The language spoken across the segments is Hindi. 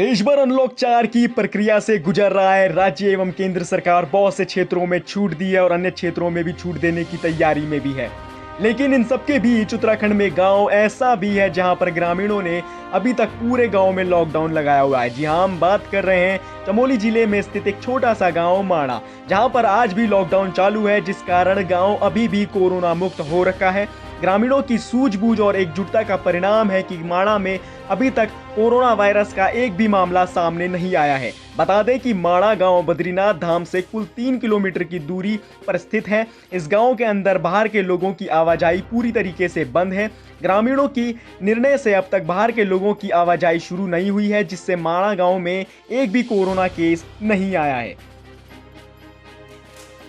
देश भर अनलॉक 4 की प्रक्रिया से गुजर रहा है। राज्य एवं केंद्र सरकार बहुत से क्षेत्रों में छूट दी है और अन्य क्षेत्रों में भी छूट देने की तैयारी में भी है। लेकिन इन सबके बीच उत्तराखंड में गांव ऐसा भी है जहां पर ग्रामीणों ने अभी तक पूरे गांव में लॉकडाउन लगाया हुआ है। जी हां, हम बात कर रहे हैं चमोली जिले में स्थित एक छोटा सा गांव माणा, जहां पर आज भी लॉकडाउन चालू है, जिस कारण गांव अभी भी कोरोना मुक्त हो रखा है। ग्रामीणों की सूझबूझ और एकजुटता का परिणाम है कि माणा में अभी तक कोरोना वायरस का एक भी मामला सामने नहीं आया है। बता दें कि माणा गांव बद्रीनाथ धाम से कुल 3 किलोमीटर की दूरी पर स्थित है। इस गांव के अंदर बाहर के लोगों की आवाजाही पूरी तरीके से बंद है। ग्रामीणों की निर्णय से अब तक बाहर के लोगों की आवाजाही शुरू नहीं हुई है, जिससे माणा गांव में एक भी कोरोना केस नहीं आया है।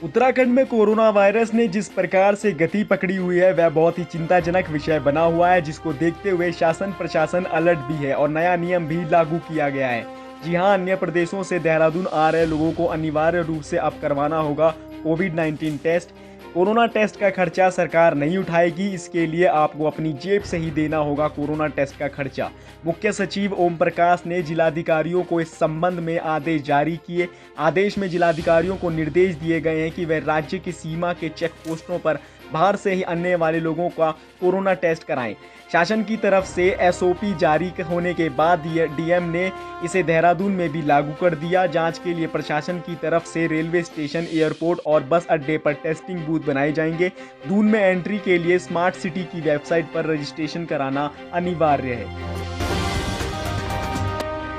उत्तराखंड में कोरोना वायरस ने जिस प्रकार से गति पकड़ी हुई है वह बहुत ही चिंताजनक विषय बना हुआ है, जिसको देखते हुए शासन प्रशासन अलर्ट भी है और नया नियम भी लागू किया गया है। जी हां, अन्य प्रदेशों से देहरादून आ रहे लोगों को अनिवार्य रूप से अब करवाना होगा कोविड-19 टेस्ट। कोरोना टेस्ट का खर्चा सरकार नहीं उठाएगी, इसके लिए आपको अपनी जेब से ही देना होगा कोरोना टेस्ट का खर्चा। मुख्य सचिव ओम प्रकाश ने जिलाधिकारियों को इस संबंध में आदेश जारी किए। आदेश में जिलाधिकारियों को निर्देश दिए गए हैं कि वे राज्य की सीमा के चेक पोस्टों पर बाहर से ही आने वाले लोगों का कोरोना टेस्ट कराएं। शासन की तरफ से एसओपी जारी होने के बाद डीएम ने इसे देहरादून में भी लागू कर दिया। जांच के लिए प्रशासन की तरफ से रेलवे स्टेशन, एयरपोर्ट और बस अड्डे पर टेस्टिंग बूथ बनाए जाएंगे। दून में एंट्री के लिए स्मार्ट सिटी की वेबसाइट पर रजिस्ट्रेशन कराना अनिवार्य है।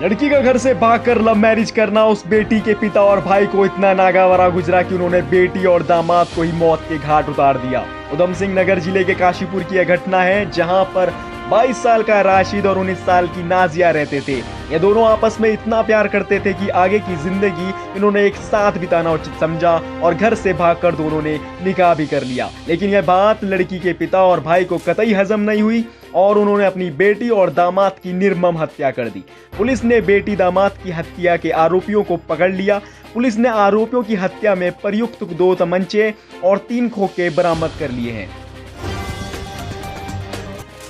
लड़की का घर से भागकर लव मैरिज करना उस बेटी के पिता और भाई को इतना नागावारा गुजरा कि उन्होंने बेटी और दामाद को ही मौत के घाट उतार दिया। उधम सिंह नगर जिले के काशीपुर की यह घटना है, जहां पर 22 साल का राशिद और 19 साल की नाजिया रहते थे। ये दोनों आपस में इतना प्यार करते थे कि आगे की जिंदगी इन्होंने एक साथ बिताना उचित समझा और घर से भागकर दोनों ने निकाह भी कर लिया। लेकिन यह बात लड़की के पिता और भाई को कतई हजम नहीं हुई और उन्होंने अपनी बेटी और दामाद की निर्मम हत्या कर दी। पुलिस ने बेटी दामाद की हत्या के आरोपियों को पकड़ लिया। पुलिस ने आरोपियों की हत्या में प्रयुक्त 2 तमंचे और 3 खोखे बरामद कर लिए हैं।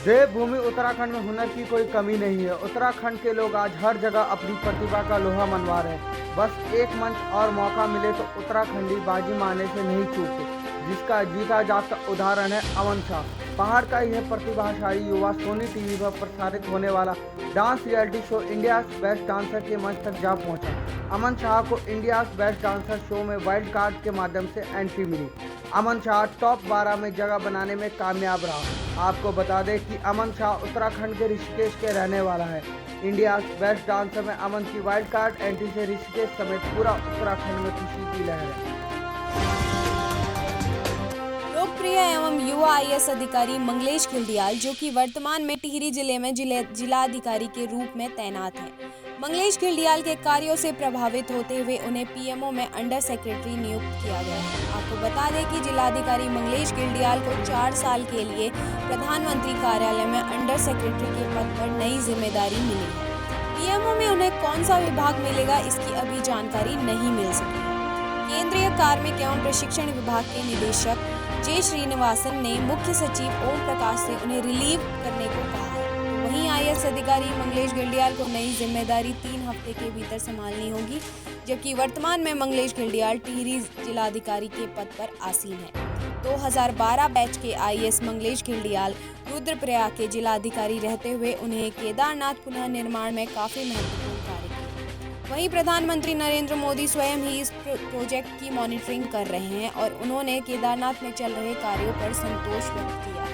देवभूमि उत्तराखंड में हुनर की कोई कमी नहीं है। उत्तराखंड के लोग आज हर जगह अपनी प्रतिभा का लोहा मनवा रहे हैं। बस एक मंच और मौका मिले तो उत्तराखंडी बाजी मारने से नहीं चूकते, जिसका जीता जागता उदाहरण है अमन शाह। पहाड़ का यह प्रतिभाशाली युवा सोनी टीवी पर प्रसारित होने वाला dance reality show India best dancer के मंच तक जा पहुंचा। अमन शाह को इंडिया बेस्ट डांसर शो में वाइल्ड कार्ड के माध्यम से एंट्री मिली। अमन शाह टॉप 12 में जगह बनाने में कामयाब रहा। आपको बता दें कि अमन शाह उत्तराखंड के ऋषिकेश के रहने वाला है। इंडिया बेस्ट डांसर में अमन की वाइल्ड कार्ड एंट्री से ऋषिकेश समेत पूरा उत्तराखंड में खुशी की लहर है। लोकप्रिय एवं युवा आईएएस अधिकारी मंगलेश खिल्डियाल, जो कि वर्तमान में टिहरी जिले में जिलाधिकारी के रूप में तैनात हैं। मंगलेश खिल्डियाल के कार्यों से प्रभावित होते हुए उन्हें पीएमओ में अंडर सेक्रेटरी नियुक्त किया गया है। आपको बता दें कि जिलाधिकारी मंगलेश खिल्डियाल को 4 साल के लिए प्रधानमंत्री कार्यालय में अंडर सेक्रेटरी के पद पर नई जिम्मेदारी मिली है। पीएमओ में उन्हें कौन सा विभाग मिलेगा, इसकी अभी जानकारी नहीं मिल सकी है। केंद्रीय कार्मिक एवं प्रशिक्षण विभाग के निदेशक जे श्रीनिवासन ने मुख्य सचिव ओम प्रकाश से उन्हें रिलीव करने को कहा है। वहीं आईएएस अधिकारी मंगलेश खिल्डियाल को नई जिम्मेदारी 3 हफ्ते के भीतर संभालनी होगी, जबकि वर्तमान में मंगलेश खिल्डियाल टिहरी जिलाधिकारी के पद पर आसीन है। 2012 बैच के आईएएस मंगलेश खिल्डियाल रुद्रप्रयाग के जिलाधिकारी रहते हुए उन्हें केदारनाथ पुनः निर्माण में काफी महत्वपूर्ण कार्य किया। वहीं प्रधानमंत्री नरेंद्र मोदी स्वयं ही इस प्रोजेक्ट की मॉनिटरिंग कर रहे हैं और उन्होंने केदारनाथ में चल रहे कार्यों पर संतोष व्यक्त किया है।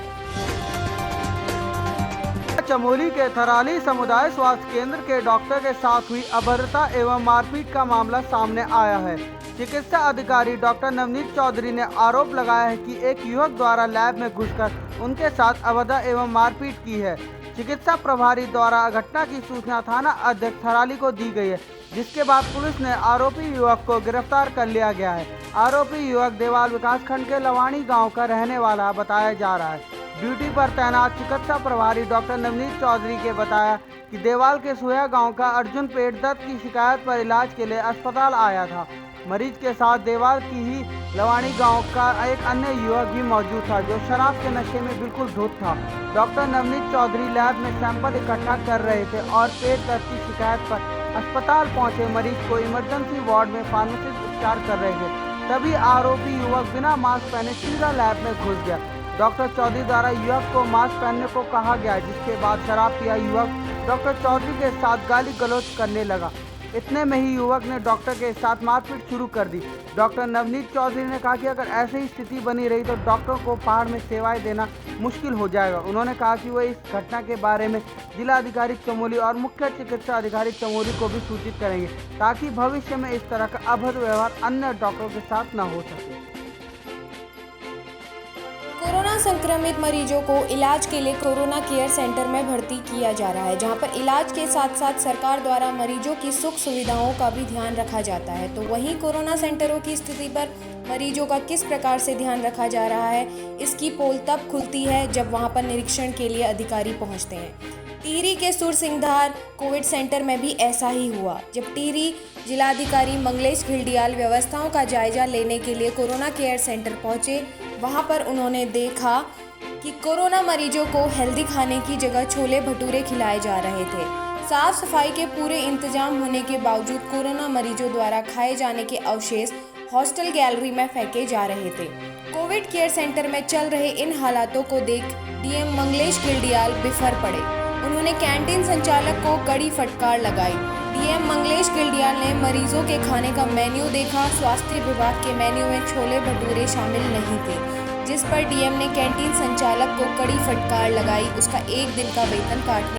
चमोली के थराली समुदाय स्वास्थ्य केंद्र के डॉक्टर के साथ हुई अभद्रता एवं मारपीट का मामला सामने आया है। चिकित्सा अधिकारी डॉक्टर नवनीत चौधरी ने आरोप लगाया है कि एक युवक द्वारा लैब में घुसकर उनके साथ अभद्रता एवं मारपीट की है। चिकित्सा प्रभारी द्वारा घटना की सूचना थाना अध्यक्ष थराली को दी गई है, जिसके बाद पुलिस ने आरोपी युवक को गिरफ्तार कर लिया गया है। आरोपी युवक देवाल विकासखंड के लवाणी गांव का रहने वाला बताया जा रहा है। ड्यूटी पर तैनात चिकित्सा प्रभारी डॉक्टर नवनीत चौधरी के बताया कि देवाल के सोया गांव का अर्जुन पेट दर्द की शिकायत पर इलाज के लिए अस्पताल आया था। मरीज के साथ देवाल की ही लवाणी गांव का एक अन्य युवक भी मौजूद था, जो शराब के नशे में बिल्कुल धुत था। डॉक्टर नवनीत चौधरी लैब में सैंपल इकट्ठा कर रहे थे और पेट दर्द की शिकायत पर अस्पताल पहुंचे मरीज को इमरजेंसी वार्ड में फार्मासिस्ट उपचार कर रहे थे। तभी आरोपी युवक बिना मास्क पहने सीधा लैब में घुस गया। डॉक्टर चौधरी द्वारा युवक को मास्क पहनने को कहा गया, जिसके बाद शराब पिया युवक डॉक्टर चौधरी के साथ गाली गलौज करने लगा। इतने में ही युवक ने डॉक्टर के साथ मारपीट शुरू कर दी। डॉक्टर नवनीत चौधरी ने कहा कि अगर ऐसी ही स्थिति बनी रही तो डॉक्टर को पहाड़ में सेवाएं देना मुश्किल हो जाएगा। उन्होंने कहा कि वो इस घटना के बारे में जिला अधिकारी चमोली और मुख्य चिकित्सा अधिकारी चमोली को भी सूचित करेंगे, ताकि भविष्य में इस तरह का अभद्र व्यवहार अन्य डॉक्टरों के साथ न हो सके। कोरोना संक्रमित मरीजों को इलाज के लिए कोरोना केयर सेंटर में भर्ती किया जा रहा है, जहां पर इलाज के साथ साथ सरकार द्वारा मरीजों की सुख सुविधाओं का भी ध्यान रखा जाता है। तो वहीं कोरोना सेंटरों की स्थिति पर मरीजों का किस प्रकार से ध्यान रखा जा रहा है, इसकी पोल तब खुलती है जब वहां पर निरीक्षण के लिए अधिकारी पहुंचते हैं। टिहरी के सुरसिंगधार कोविड सेंटर में भी ऐसा ही हुआ। जब टिहरी जिलाधिकारी मंगलेश घिल्डियाल व्यवस्थाओं का जायजा लेने के लिए कोरोना केयर सेंटर पहुंचे, वहां पर उन्होंने देखा कि कोरोना मरीजों को हेल्दी खाने की जगह छोले भटूरे खिलाए जा रहे थे। साफ सफाई के पूरे इंतजाम होने के बावजूद कोरोना मरीजों द्वारा खाए जाने के अवशेष हॉस्टल गैलरी में फेंके जा रहे थे। कोविड केयर सेंटर में चल रहे इन हालातों को देख डीएम मंगलेश घिल्डियाल बिफर पड़े। उन्होंने कैंटीन संचालक को कड़ी फटकार लगाई। डीएम मंगलेश घिल्डियाल ने मरीजों के खाने का मेन्यू देखा। स्वास्थ्य विभाग के मेन्यू में छोले भटूरे शामिल नहीं थे, जिस पर डीएम ने कैंटीन संचालक को कड़ी फटकार लगाई। उसका 1 दिन का वेतन काटने